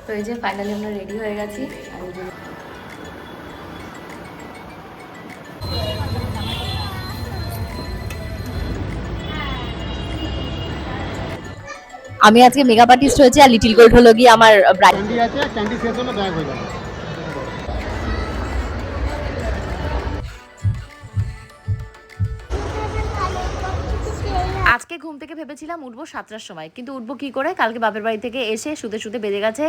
তো এই যে ফাইনালি আমরা রেডি হয়ে গেছি। আর এই যে আমি আজকে মেকআপ আর্টিস্ট হয়েছি আর লিটিল গোল্ড হলো গিয়ে আমার ক্যান্ডি আছে, ক্যান্ডি শেষ হলে ব্যাগ হয়ে যাবে। আজকে ঘুম থেকে ভেবেছিলাম উঠবো 7টার সময়, কিন্তু উঠবো কি করে, কালকে বাপের বাড়ি থেকে এসে শুতে শুতে বেজে গেছে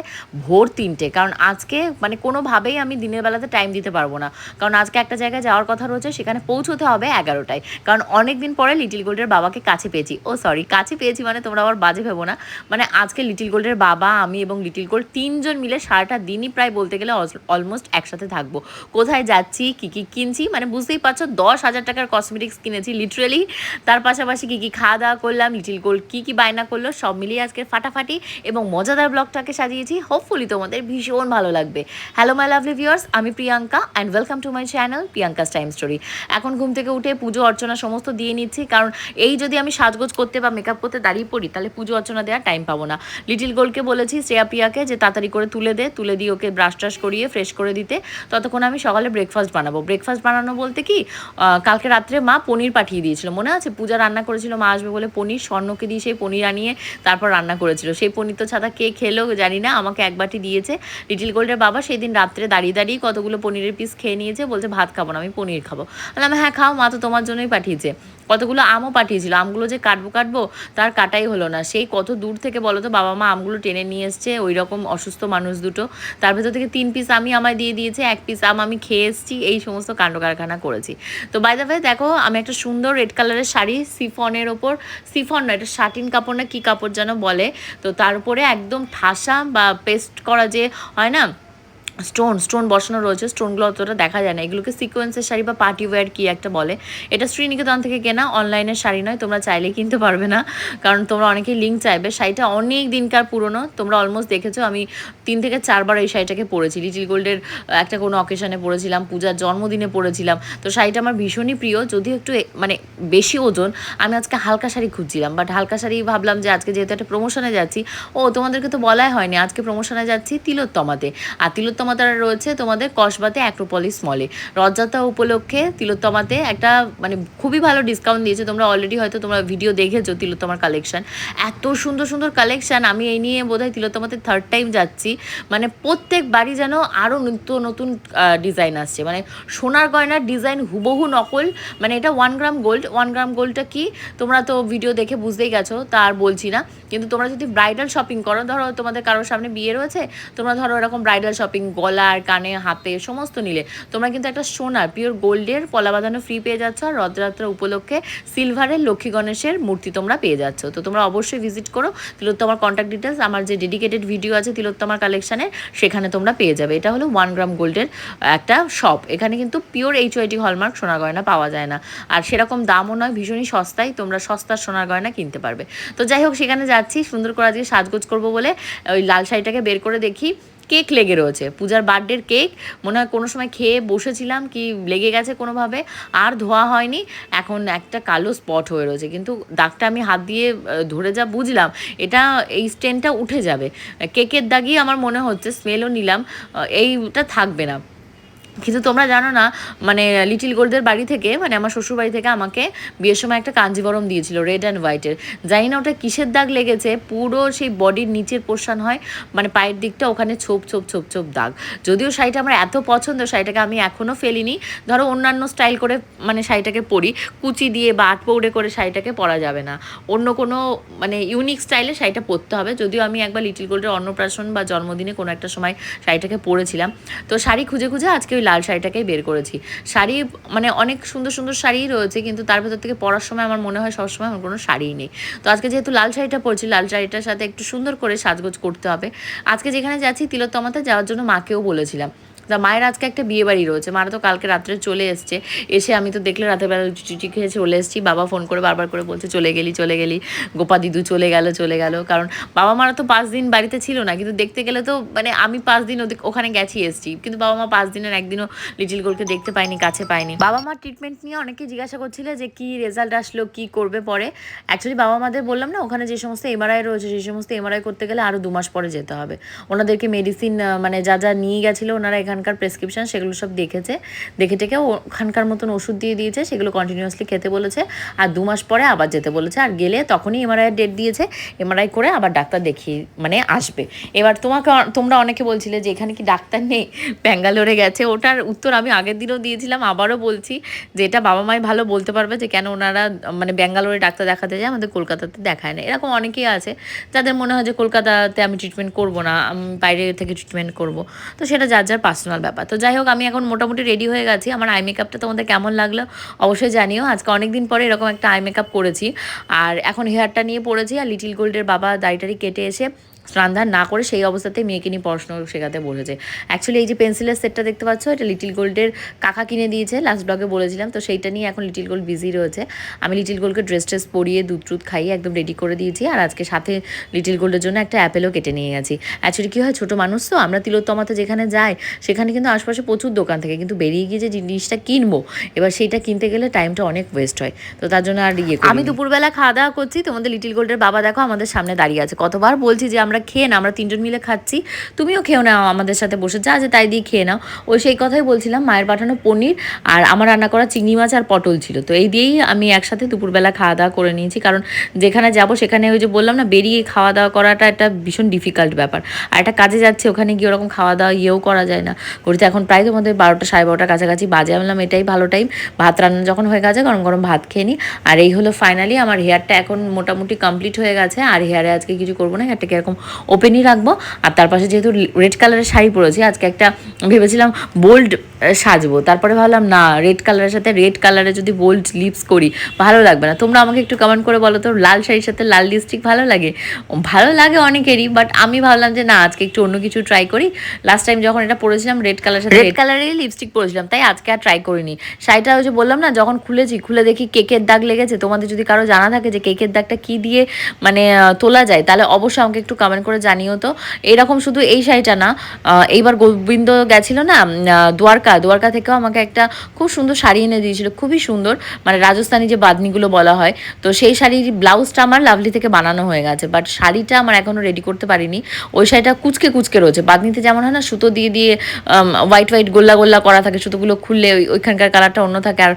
ভোর 3টে। কারণ আজকে মানে কোনোভাবেই আমি দিনের বেলাতে টাইম দিতে পারবো না, কারণ আজকে একটা জায়গায় যাওয়ার কথা রয়েছে, সেখানে পৌঁছতে হবে 11টায়। কারণ অনেক দিন পরে লিটিল গোল্ডের বাবাকে কাছে পেয়েছি, কাছে পেয়েছি মানে তোমরা আবার বাজে ভেবো না। মানে আজকে লিটিল গোল্ডের বাবা, আমি এবং লিটিল গোল্ড 3জন মিলে সারাটা দিনই প্রায় বলতে গেলে অলমোস্ট একসাথে থাকবো। কোথায় যাচ্ছি, কী কী কিনছি, মানে বুঝতেই পারছো 10,000 টাকার কসমেটিক্স কিনেছি লিটারেলি। তার পাশাপাশি কী কী খাওয়া দাওয়া করলাম, লিটিল গোল্ড কী কী বায়না করলো, সব মিলিয়ে আজকে ফাটাফাটি এবং মজাদার ব্লগটাকে সাজিয়েছি। হোপফুলি তোমাদের ভীষণ ভালো লাগবে। হ্যালো মাই লাভলি ভিউয়ার্স, আমি Priyanka and welcome to my channel Priyanka's time story. এখন ঘুম থেকে উঠে পুজো অর্চনা সমস্ত দিয়ে নিচ্ছি, কারণ এই যদি আমি সাজগোজ করতে বা মেকআপ করতে দাঁড়িয়ে পড়ি তাহলে পুজো অর্চনা দেওয়ার টাইম পাবো না। লিটিল গোল্ডকে বলেছি, শ্রেয়া প্রিয়াকে, যে তাড়াতাড়ি করে তুলে দিয়ে ওকে ব্রাশ ট্রাশ করিয়ে ফ্রেশ করে দিতে। ততক্ষণ আমি সকালে ব্রেকফাস্ট বানাবো। ব্রেকফাস্ট বানানো বলতে কি, কালকে রাত্রে মা পনির পাঠিয়ে দিয়েছিল, মনে আছে? পূজা রান্না করেছিল, মা আসবে বলে পনির, স্বর্ণকে দিয়ে সেই পনির আনিয়ে তারপর রান্না করেছিল। সেই পনির তো ছাড়া কে খেলো জানি না, আমাকে এক বাটি দিয়েছে। লিটিল গোল্ডের বাবা সেই দিন রাত্রে দাঁড়িয়ে দাঁড়িয়ে কতগুলো পনিরের পিস খেয়ে নিয়েছে, বলছে ভাত খাবো না, আমি পনির খাবো। বললাম হ্যাঁ খাও, মা তো তোমার জন্যই পাঠিয়েছে। কতগুলো আমও পাঠিয়েছিল, আমগুলো যে কাটবো তার কাটাই হলো না। সেই কত দূর থেকে বলো তো বাবা মা আমগুলো টেনে নিয়ে এসছে, ওই রকম অসুস্থ মানুষ দুটো। তার ভেতর থেকে 3 পিস আমি আমায় দিয়ে দিয়েছে, 1 পিস আম আমি খেয়ে এসেছি। এই সমস্ত কাণ্ড কারখানা করেছি। তো বাই দ্য ওয়ে দেখো, আমি একটা সুন্দর রেড কালারের শাড়ি, সিফনের ওপর, সিফন না, এটা শাটিন কাপড় না কি কাপড় যেন বলে, তো তার উপরে একদম ঠাসা বা পেস্ট করা যে হয় না, স্টোন বসানো রয়েছে। স্টোনগুলো অতটা দেখা যায় না, এগুলোকে সিকোয়েন্সের শাড়ি বা পার্টি ওয়্যার কি একটা বলে। এটা শ্রীনিকেতন থেকে কেনা, অনলাইনের শাড়ি নয়, তোমরা চাইলেই কিনতে পারবে না, কারণ তোমরা অনেকেই লিঙ্ক চাইবে। শাড়িটা অনেক দিনকার পুরনো, তোমরা অলমোস্ট দেখেছো আমি 3 থেকে 4বার এই শাড়িটাকে পরেছি। লিটিল গোল্ডের একটা কোনো অকেশনে পরেছিলাম, পূজার জন্মদিনে পরেছিলাম। তো শাড়িটা আমার ভীষণই প্রিয়, যদিও একটু মানে বেশি ওজন। আমি আজকে হালকা শাড়ি খুঁজছিলাম, বাট হালকা শাড়ি ভাবলাম যে আজকে যেহেতু একটা প্রমোশনে যাচ্ছি, তোমাদেরকে তো বলাই হয়নি, আজকে প্রমোশনে যাচ্ছি তিলোত্তমাতে। আর তিলোত্তমাতে রয়েছে তোমাদের কসবাতে অ্যাক্রোপলিস মলে। রথযাত্রা উপলক্ষে তিলোত্তমাতে একটা মানে খুবই ভালো ডিসকাউন্ট দিয়েছে। তোমরা অলরেডি হয়তো তোমরা ভিডিও দেখেছো তিলোত্তমার কালেকশন, এত সুন্দর সুন্দর কালেকশন। আমি এই নিয়ে বোধহয় তিলোত্তমাতে 3rd টাইম যাচ্ছি। মানে প্রত্যেকবারই যেন আরও নিত্য নতুন ডিজাইন আসছে, মানে সোনার গয়নার ডিজাইন হুবহু নকল। মানে এটা 1 গ্রাম গোল্ড। 1 গ্রাম গোল্ডটা কি তোমরা তো ভিডিও দেখে বুঝতেই গেছো, তা আর বলছি না। কিন্তু তোমরা যদি ব্রাইডাল শপিং করো, ধরো তোমাদের কারোর সামনে বিয়ে রয়েছে, তোমরা ধরো এরকম ব্রাইডাল শপিং গলার কানে হাতে সমস্ত নিলে, তোমরা কিন্তু একটা সোনার পিওর গোল্ডের পলা বাঁধানো ফ্রি পেয়ে যাচ্ছ। আর রথযাত্রা উপলক্ষে সিলভারের লক্ষ্মী গণেশের মূর্তি তোমরা পেয়ে যাচ্ছ। তো তোমরা অবশ্যই ভিজিট করো। তিলোত্তমার কন্ট্যাক্ট ডিটেলস আমার যে ডেডিকেটেড ভিডিও আছে তিলোত্তমার কালেকশানের, সেখানে তোমরা পেয়ে যাবে। এটা হলো 1 গ্রাম গোল্ডের একটা শপ। এখানে কিন্তু পিওর HYT হলমার্ক সোনার গয়না পাওয়া যায় না, আর সেরকম দামও নয়, ভীষণই সস্তায় তোমরা সস্তার সোনার গয়না কিনতে পারবে। তো যাই হোক, সেখানে যাচ্ছি সুন্দর করে আজকে সাজগোজ করবো বলে। ওই লাল শাড়িটাকে বের করে দেখি কেক লেগে রয়েছে, পূজার বার্থডের কেক। মনে হয় কোনো সময় খেয়ে বসেছিলাম, কি লেগে গেছে কোনোভাবে, আর ধোয়া হয়নি। এখন একটা কালো স্পট হয়ে রয়েছে, কিন্তু দাগটা আমি হাত দিয়ে ধরে যা বুঝলাম, এটা এই স্টেনটা উঠে যাবে। কেকের দাগই আমার মনে হচ্ছে, স্মেলও নিলাম, এইটা থাকবে না। কিন্তু তোমরা জানো না, মানে লিটিল গোল্ডের বাড়ি থেকে, মানে আমার শ্বশুর বাড়ি থেকে আমাকে বিয়ের সময় একটা কাঞ্জিবরম দিয়েছিল রেড অ্যান্ড হোয়াইটের। জানি না ওটা কিসের দাগ লেগেছে, পুরো সেই বডির নিচের পোর্শন হয়, মানে পায়ের দিকটা, ওখানে ছোপ ছোপ ছোপ ছোপ দাগ। যদিও শাড়িটা আমার এত পছন্দ, শাড়িটাকে আমি এখনও ফেলিনি। ধরো অন্যান্য স্টাইল করে মানে শাড়িটাকে পরি, কুচি দিয়ে বা আটপৌড়ে করে শাড়িটাকে পরা যাবে না, অন্য কোনো মানে ইউনিক স্টাইলে শাড়িটা পরতে হবে। যদিও আমি একবার লিটিল গোল্ডের অন্নপ্রাশন বা জন্মদিনে কোনো একটা সময় শাড়িটাকে পরেছিলাম। তো শাড়ি খুঁজে খুঁজে আজকে ওই লাল শাড়িটাকেই বের করেছি। শাড়ি মানে অনেক সুন্দর সুন্দর শাড়িই রয়েছে, কিন্তু তার ভেতর থেকে পরার সময় আমার মনে হয় সবসময় আমার কোনো শাড়িই নেই। তো আজকে যেহেতু লাল শাড়িটা পরছি, লাল শাড়িটার সাথে একটু সুন্দর করে সাজগোজ করতে হবে। আজকে যেখানে যাচ্ছি তিলোত্তমাতে যাওয়ার জন্য মাকেও বলেছিলাম মায়ের আজকে একটা বিয়ে বাড়ি রয়েছে, মারা তো কালকে রাত্রে চলে এসছে, এসে আমি তো দেখলে রাতের বেলা লুচি খেয়ে চলে এসেছি। বাবা ফোন করে বারবার করে বলছে চলে গেলি, গোপা দিদু চলে গেল, কারণ বাবা মারা তো 5 দিন বাড়িতে ছিল না, কিন্তু দেখতে গেলে তো মানে আমি 5 দিন ওখানে গেছি এসেছি, কিন্তু বাবা মা 5 দিনের একদিনও লিটিল গোলকে দেখতে পাইনি, কাছে পাইনি। বাবা মার ট্রিটমেন্ট নিয়ে অনেকে জিজ্ঞাসা করছিল যে কি রেজাল্ট আসলো, কি করবে পরে। অ্যাকচুয়ালি বাবা মাদের বললাম না, ওখানে যে সমস্ত এমআরআই রয়েছে সেই সমস্ত এমআরআই করতে গেলে আরও 2 মাস পরে যেতে হবে। ওনাদেরকে মেডিসিন মানে যা নিয়ে গেছিলো ওনারা, এখানকার প্রেসক্রিপশন সেগুলো সব দেখে টেকে ওখানকার মতন ওষুধ দিয়ে দিয়েছে, সেগুলো কন্টিনিউয়াসলি খেতে বলেছে, আর 2 মাস পরে আবার যেতে বলেছে। আর গেলে তখনই এমআরআই ডেট দিয়েছে, এমআরআই করে আবার ডাক্তার দেখিয়ে মানে আসবে। এবার তোমরা অনেকে বলছিলে যে এখানে কি ডাক্তার নেই, ব্যাঙ্গালোরে গেছে। ওটার উত্তর আমি আগের দিনও দিয়েছিলাম, আবারও বলছি যে এটা বাবা মাই ভালো বলতে পারবে যে কেন ওনারা মানে ব্যাঙ্গালোরে ডাক্তার দেখাতে যায়, আমাদের কলকাতাতে দেখায় না। এরকম অনেকেই আছে যাদের মনে হয় যে কলকাতাতে আমি ট্রিটমেন্ট করব না, আমি বাইরে থেকে ট্রিটমেন্ট করব, তো সেটা যার পার্সোনাল ব্যাপার। তো যাই হোক, আমি এখন মোটামুটি রেডি হয়ে গেছি। আমার আই মেকআপটা তোমাদের কেমন লাগলো অবশ্যই জানিও। আজকে অনেক দিন পরে এরকম একটা আই মেকআপ করেছি, আর এখন হেয়ারটা নিয়ে পড়েছি। আর লিটিল গোল্ডের বাবা দাড়িটারি কেটে এসে স্নান ধান না করে সেই অবস্থাতেই মেয়েকে নিয়ে পড়াশোনা শেখাতে বসেছে। অ্যাকচুয়ালি এই যে পেন্সিলের সেটটা দেখতে পাচ্ছ, এটা লিটিল গোল্ডের কাকা কিনে দিয়েছে, লাস্ট ব্লগে বলেছিলাম। তো সেইটা নিয়ে এখন লিটিল গোল্ড বিজি রয়েছে। আমি লিটিল গোল্ডকে ড্রেস পরিয়ে দুধ খাইয়ে একদম রেডি করে দিয়েছি। আর আজকে সাথে লিটিল গোল্ডের জন্য একটা অ্যাপেলও কেটে নিয়ে গেছি। অ্যাকচুয়ালি কী হয়, ছোটো মানুষ তো, আমরা তিলোত্তমাতে যেখানে যাই সেখানে কিন্তু আশপাশে প্রচুর দোকান থাকে, কিন্তু বেরিয়ে গিয়ে যে জিনিসটা কিনবো, এবার সেইটা কিনতে গেলে টাইমটা অনেক ওয়েস্ট হয়। তো তার জন্য আর আমি দুপুরবেলা খাওয়া দাওয়া করছি। তোমাদের লিটিল গোল্ডের বাবা দেখো আমাদের সামনে দাঁড়িয়ে আছে। কতবার বলছি যে আমরা খেয়ে না, আমরা 3 জন মিলে খাচ্ছি, তুমিও খেও নাও আমাদের সাথে বসে, যা যে তাই দিয়ে খেয়ে নাও। ওই সেই কথাই বলছিলাম, মায়ের পাঠানো পনির আর আমার রান্না করা চিংড়ি মাছ আর পটল ছিল, তো এই দিয়েই আমি একসাথে দুপুরবেলা খাওয়া দাওয়া করে নিয়েছি। কারণ যেখানে যাব সেখানে ওই যে বললাম না, বেরিয়ে খাওয়া দাওয়া করাটা একটা ভীষণ ডিফিকাল্ট ব্যাপার। আর একটা কাজে যাচ্ছে, ওখানে গিয়ে ওরকম খাওয়া দাওয়া করা যায় না। করতে এখন প্রায় তোমাদের 12টা 12:30 কাছাকাছি বাজে। আমি বললাম এটাই ভালো টাইম, ভাত রান্না যখন হয়ে গেছে গরম গরম ভাত খেয়ে নিই। আর এই হলো ফাইনালি আমার হেয়ারটা এখন মোটামুটি কমপ্লিট হয়ে গেছে। আর হেয়ারে আজকে কিছু করবো না, হেয়ারটাকে এরকম ওপেনই রাখবো। আর তার পাশে যেহেতু রেড কালারের শাড়ি পরেছি, আজকে একটা ভেবেছিলাম বোল্ড সাজবো, তারপরে ভাবলাম না, রেড কালারের সাথে রেড কালারে যদি বোল্ড লিপস করি ভালো লাগবে না। তোমরা আমাকে একটু কমেন্ট করে বলো তো, লাল শাড়ির সাথে লাল লিপস্টিক ভালো লাগে? ভালো লাগে অনেকেরই, বাট আমি ভাবলাম যে না, আজকে একটু অন্য কিছু ট্রাই করি। লাস্ট টাইম যখন এটা পরেছিলাম রেড কালারের সাথে রেড কালারেরই লিপস্টিক পরেছিলাম, তাই আজকে আর ট্রাই করিনি। শাড়িটা ওই যে বললাম না, যখন খুলে দেখি কেকের দাগ লেগেছে। তোমাদের যদি কারো জানা থাকে যে কেকের দাগটা কি দিয়ে মানে তোলা যায়, তাহলে অবশ্যই আমাকে একটু কমেন্ট করে জানিও তো। এরকম শুধু এই শাড়িটা না, এইবার গোবিন্দ গেছিল না দ্বারকা থেকেও আমাকে একটা খুব সুন্দর শাড়ি এনে দিয়েছিল, খুবই সুন্দর, মানে রাজস্থানী যে বাঁধনিগুলো বলা হয়। তো সেই শাড়ির ব্লাউজটা আমার লাভলি থেকে বানানো হয়ে গেছে, বাট শাড়িটা আমার এখনও রেডি করতে পারিনি। ওই শাড়িটা কুচকে রয়েছে, বাঁধনিতে যেমন হয় না, সুতো দিয়ে হোয়াইট গোল্লা করা থাকে, সুতোগুলো খুললে ওইখানকার কালারটা অন্য থাকে আর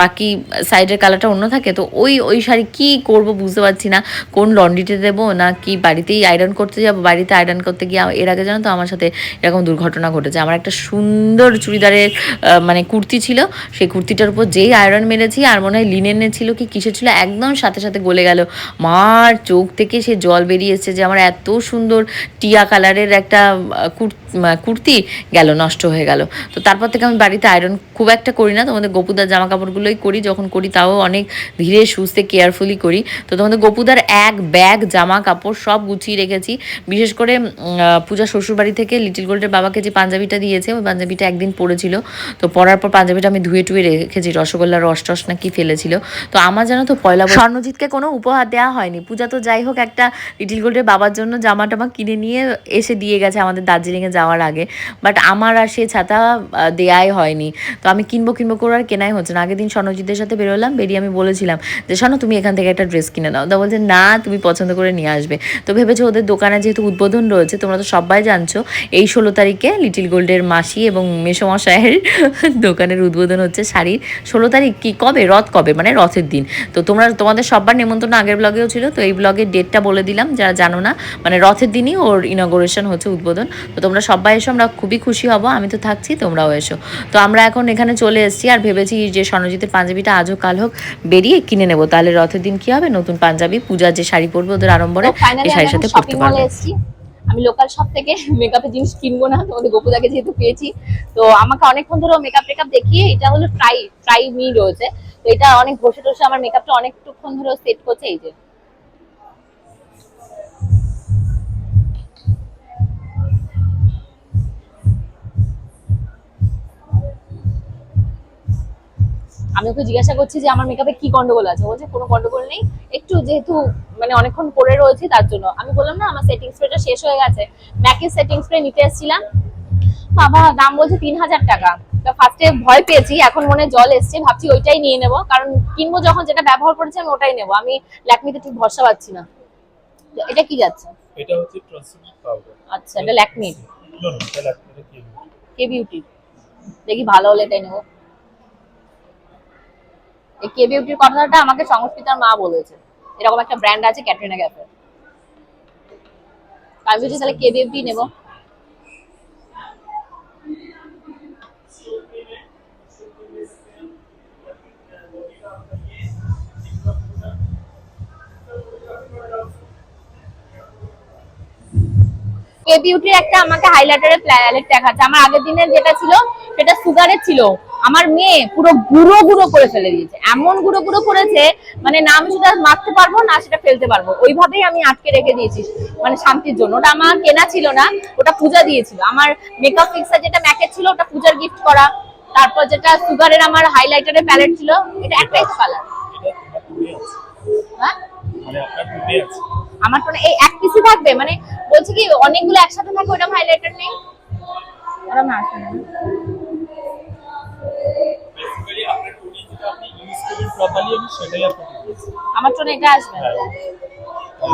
বাকি সাইডের কালারটা অন্য থাকে। তো ওই শাড়ি কি করব বুঝতে পারছি না, কোন লন্ড্রিতে দেবো না কি বাড়িতেই আয়রন করতে যাবো। বাড়িতে আয়রন করতে গিয়ে এর আগে জানো তো আমার সাথে এরকম দুর্ঘটনা ঘটেছে। আমার একটা সুন্দর চুড়িদারের মানে কুর্তি ছিল, সেই কুর্তিটার উপর যেই আয়রন মেরেছি, আর মনে হয় লিনেনের ছিল কি কিসের ছিল, একদম সাথে গলে গেল। মার চোখ থেকে সে জল বেরিয়ে এসেছে যে আমার এত সুন্দর টিয়া কালারের একটা কুর্তি গেল, নষ্ট হয়ে গেল। তো তারপর থেকে আমি বাড়িতে আয়রন খুব একটা করি না, তোমাদের গোপুদার জামা কাপড়গুলোই করি, যখন করি তাও অনেক ধীরে সুস্থে কেয়ারফুলি করি। তো তোমাদের গোপুদার এক ব্যাগ জামা কাপড় সব গুছিয়ে রেখেছি। বিশেষ করে পূজা শ্বশুরবাড়ি থেকে লিটিল গোল্ডের বাবাকে যে পাঞ্জাবিটা দিয়েছে, ওই পাঞ্জাবিটা একদিন পরেছিল, তো পরার পর পাঞ্জাবিটা আমি ধুয়ে রেখেছি, রসগোল্লার রস না কি ফেলেছিল। তো আমার জানো তো পয়লা স্বর্ণজিৎকে কোনো উপহার দেওয়া হয়নি। পূজা তো যাই হোক একটা লিটিল গোল্ডের বাবার জন্য জামা টামা কিনে নিয়ে এসে দিয়ে গেছে আমাদের দার্জিলিংয়ে যাওয়ার আগে, বাট আমার আর সে ছাতা দেয়াই হয়নি। তো আমি কিনবো করে আর কেনাই হচ্ছে না। আগের দিন স্বর্ণজিতের সাথে বেরোলাম, বেরিয়ে আমি বলেছিলাম যে স্বর্ণ তুমি এখান থেকে একটা ড্রেস কিনে দাও, তা বলছে না তুমি পছন্দ করে নিয়ে আসবে। তো ভেবেছো ওদের দোকানে যেহেতু উদ্বোধন রয়েছে, তোমরা তো সবাই জানছো এই 16 তারিখে লিটিল গোল্ডের মাসি এবং মেসোমশাইয়ের দোকানের উদ্বোধন হচ্ছে শাড়ির। 16 তারিখ কি কবে, রথ কবে, মানে রথের দিন। তো তোমাদের সবার নেমন্তন্ন আগের ব্লগেও ছিল, তো এই ব্লগের ডেটটা বলে দিলাম যারা জানো না, মানে রথের দিনই ওর ইনগোরেশন হচ্ছে, উদ্বোধন। তো তোমরা সবাই এসো, আমরা খুবই খুশি হব, আমি তো থাকছি, তোমরাও এসো। তো আমরা এখন এখানে চলে এসেছি, আর ভেবেছি যে স্বর্ণজিতের পাঞ্জাবিটা আজ হোক কাল হোক বেরিয়ে কিনে নেবো, তাহলে রথের দিন কি হবে, নতুন পাঞ্জাবি পূজার যে শাড়ি পরবে ওদের আড়ম্বরে, এই শাড়ির সাথে পরতে পারবে। আমি লোকাল শপ থেকে মেকআপের জিনিস কিনবো না, তোমাদের গোপুদাকে যেহেতু পেয়েছি। তো আমাকে অনেকক্ষণ ধরে মেকআপ টেকআপ দেখিয়ে, এটা হলো ট্রাই মি রয়েছে, তো এটা অনেক বসে আমার মেকআপটা অনেকক্ষণ ধরে সেট করছে। এই যে আমি ওকে জিজ্ঞাসা করছি যে আমার মেকআপে কি গন্ডগোল আছে, বলছে কোনো গন্ডগোল নেই, একটু যেহেতু মানে অনেকক্ষণ পরে রয়েছি তার জন্য। আমি বললাম না আমার সেটিং স্প্রেটা শেষ হয়ে গেছে, ম্যাকের সেটিং স্প্রে নিতে এসেছিলাম, বাবা দাম বলছে 3000 টাকা। ফার্স্টে ভয় পেয়েছি, এখন মনে জল এসছে, ভাবছি ওইটাই নিয়ে নেবো, কারণ কিনবো যখন যেটা ব্যবহার করেছি আমি ওটাই নেবো। আমি ল্যাকমিতে ঠিক ভরসা পাচ্ছি না। এটা কি যাচ্ছে? এটা হচ্ছে ট্রান্সলুসেন্ট পাউডার। আচ্ছা, এটা ল্যাকমি, নো নো, এটা ল্যাকমি, এটা কি? কে বিউটি। দেখি ভালো হলে এটাই নেবো। এই কে বিউটির কথাটা আমাকে সংস্কৃতার মা বলেছে, এরকম একটা ব্র্যান্ড আছে ক্যাটরিনা ক্যাফে। আমি বলছি তাহলে কে বিউটি নেবো। কে বিউটির একটা আমাকে হাইলাইটারের প্যালেট দেখাচ্ছে, আমার আগের দিনের যেটা ছিল সেটা সুগারের ছিল, আমার মেয়ে পুরো গুঁড়ো গুঁড়ো করে ফেলে দিয়েছে, এমন গুঁড়ো গুঁড়ো করেছে মানে না আমি সেটা মাখতে পারবো না সেটা ফেলতে পারবো, ওইভাবেই আমি আটকে রেখে দিয়েছি মানে শান্তির জন্য। ওটা আমার কেনা ছিল না, ওটা পূজা দিয়েছিল। আমার মেকআপ ফিক্সার যেটা ম্যাকের ছিল ওটা পূজার গিফট করা, তারপর যেটা সুগারের আমার হাইলাইটারের প্যালেট ছিল, এটা একটাই কালার। হ্যাঁ মানে আপনার টুডে আছে, আমার তো এই এক পিসই থাকবে, মানে বলছি কি অনেকগুলো একসাথে থাকবে, ওটা হাইলাইটার নেই, ওটা না আসে না। বেসিক্যালি আপনার টুডে যেটা আপনি ইউজ করবেন প্রপারলি, আমি সেটাই আপনাকে দিয়েছি। আমার তো এটা আসবে হ্যাঁ,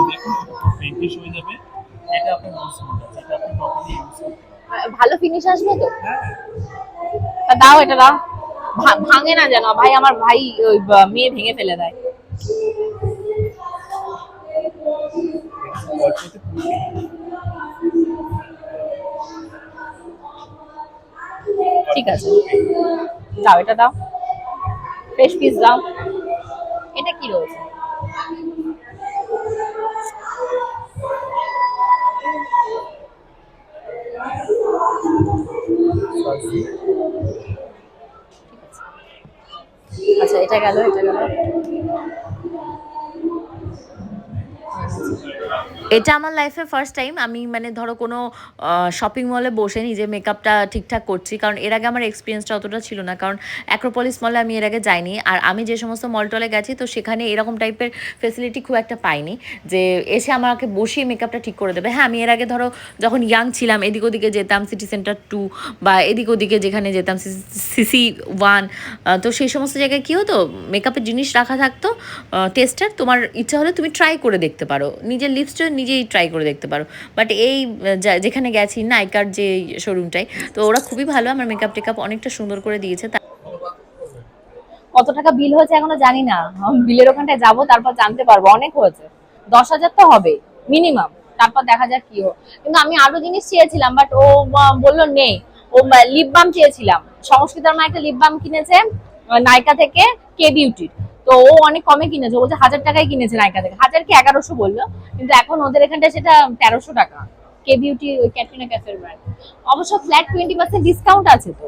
দেখুন ফিনিশ হয়ে যাবে, এটা আপনার ইউজ করতে আছে, এটা আপনি প্রপারলি ইউজ করতে পারবেন। ভালো ফিনিশ আসবে তো? হ্যাঁ, তা দাও, এটা দাও, ভাঙে না যেন, ভাই আমার ভাই ওই মেয়ে ভেঙে ফেলে দেয়। অল্পতে পুরো ঠিক আছে, দাও এটা দাও, ফ্রেশ পিস দাও। এটা কি রয়েছে? আচ্ছা, এটা গেল, এটা গেল। এটা আমার লাইফে ফার্স্ট টাইম আমি মানে ধরো কোনো শপিং মলে বসে নিজে মেকআপটা ঠিকঠাক করছি, কারণ এর আগে আমার এক্সপিরিয়েন্সটা অতটা ছিল না, কারণ অ্যাক্রোপলিস মলে আমি এর আগে যাইনি, আর আমি যে সমস্ত মল টলে গেছি তো সেখানে এরকম টাইপের ফেসিলিটি খুব একটা পাইনি যে এসে আমাকে বসিয়ে মেকআপটা ঠিক করে দেবে। হ্যাঁ, আমি এর আগে ধরো যখন ইয়াং ছিলাম এদিক ওদিকে যেতাম, সিটি সেন্টার 2 বা এদিক ওদিকে যেখানে যেতাম CC1, তো সেই সমস্ত জায়গায় কী হতো মেকআপের জিনিস রাখা থাকতো, টেস্টার, তোমার ইচ্ছা হলে তুমি ট্রাই করে দেখতে পারো, নিজের লিপসটা নিজেই ট্রাই করে দেখতে পারো। বাট এই যেখানে গেছি নাইকার যে শোরুমটাই, তো ওরা খুবই ভালো, আমার মেকআপ টেকআপ অনেকটা সুন্দর করে দিয়েছে। কত টাকা বিল হয়েছে এখনো জানি না, আমি বিলের ওখানটায় যাবো তারপর জানতে পারবো। অনেক হয়েছে, 10,000 তো হবে মিনিমাম, তারপর দেখা যাক কি হয়। কিন্তু আমি আরো জিনিস চেয়েছিলাম বাট ও বললো নেই। ও লিপ বাম চেয়েছিলাম, সংস্কৃতার মা একটা লিপ বাম কিনেছে নাইকা থেকে, কে বিউটির, তো ও অনেক কমে কিনেছে, বলছে 1000 টাকায় কিনেছে নাইকা থেকে, 1000 কি 1100 বললো, কিন্তু এখন ওদের এখানটা সেটা 1300 টাকা। কে বিউটি ওই ক্যাটরিনা ক্যাফের ব্র্যান্ড, অবশ্য ফ্ল্যাট 20% ডিসকাউন্ট আছে। তো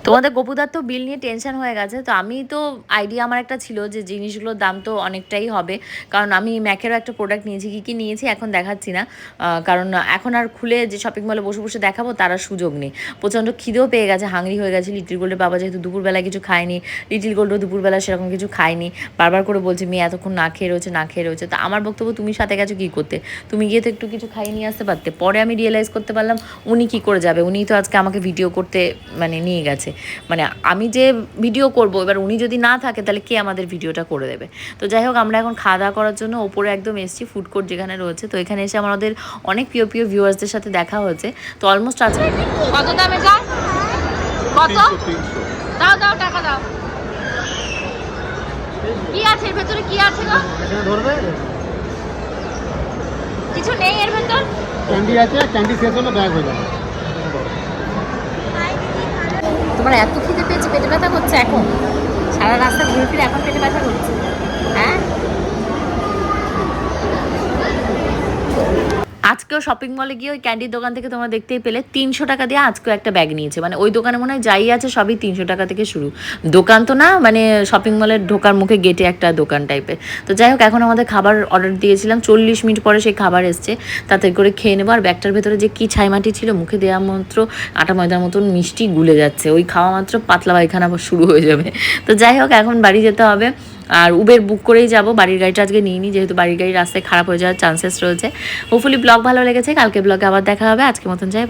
তোমাদের গপুদার তো বিল নিয়ে টেনশন হয়ে গেছে, তো আমি তো আইডিয়া আমার একটা ছিল যে জিনিসগুলোর দাম তো অনেকটাই হবে, কারণ আমি ম্যাকেরও একটা প্রোডাক্ট নিয়েছি, কী কী নিয়েছি এখন দেখাচ্ছি না, কারণ এখন আর খুলে যে শপিং মলে বসে বসে দেখাবো তার আর সুযোগ নেই। প্রচণ্ড খিদেও পেয়ে গেছে, হাংরি হয়ে গেছে। লিটিল গোল্ডের বাবা যেহেতু দুপুরবেলায় কিছু খায়নি, লিটিল গোল্ডও দুপুরবেলা সেরকম কিছু খায়নি, বারবার করে বলছে মেয়ে এতক্ষণ না খেয়ে রয়েছে না খেয়ে রয়েছে। তো আমার বক্তব্য, তুমি সাথে গেছো কী করতে, তুমি গিয়ে তো একটু কিছু খাইয়ে নিয়ে আসতে পারতে। পরে আমি রিয়েলাইজ করতে পারলাম উনি কী করে যাবে, উনি তো আজকে আমাকে ভিডিও করতে মানে নিয়ে গেছে, মানে আমি যে ভিডিও করব এবার উনি যদি না থাকে তাহলে কে আমাদের ভিডিওটা করে দেবে। তো যাই হোক, আমরা এখন খাওয়া দাওয়া করার জন্য ওপরে একদম এসেছি, ফুড কোর্ট যেখানে রয়েছে। তো এখানে এসে আমাদের অনেক প্রিয় প্রিয় ভিউয়ার্সদের সাথে দেখা হয়েছে। তো অলমোস্ট আজকে কত দামে যা, কত দাও দাও টাকা দাও। কি আছে এর ভেতরে, কি আছে গো? এখানে ধরবে, কিছু নেই এর ভেতর। ক্যান্ডি আছে, ক্যান্ডি শেষ হলে ব্যাগ হয়ে যাবে। তোমার এত খিদে পেয়েছে, পেটে ব্যথা করছে এখন, সারা রাস্তা ঘুরে ফিরে এখন পেটে ব্যথা করছে, হ্যাঁ? আজকে আজকেও শপিং মলে গিয়ে ওই ক্যান্ডির দোকান থেকে তোমরা দেখতেই পেলে 300 টাকা দিয়ে আজকেও একটা ব্যাগ নিয়েছে। মানে ওই দোকানে মনে হয় যাই আছে সবই 300 টাকা থেকে শুরু। দোকান তো না, মানে শপিং মলের ঢোকার মুখে গেটে একটা দোকান টাইপের। তো যাই হোক, এখন আমাদের খাবার অর্ডার দিয়েছিলাম, 40 মিনিট পরে সেই খাবার এসছে, তাতে করে খেয়ে নেবো। আর ব্যাগটার ভেতরে যে কি ছাইমাটি ছিল, মুখে দেওয়া মাত্র আটা ময়দার মতন মিষ্টি গুলে যাচ্ছে, ওই খাওয়া মাত্র পাতলা পায়খানা আবার শুরু হয়ে যাবে। তো যাই হোক, এখন বাড়ি যেতে হবে। আর উবের বুক করেই যাব, বাড়ির গাড়িটা আজকে নিইনি, যেহেতু বাড়ির গাড়ি রাস্তায় খারাপ হয়ে যাওয়ার চান্সেস রয়েছে। হোপফুলি ব্লগ ভালো লেগেছে, কালকে ব্লগে আবার দেখা হবে। আজকের মতন যাই।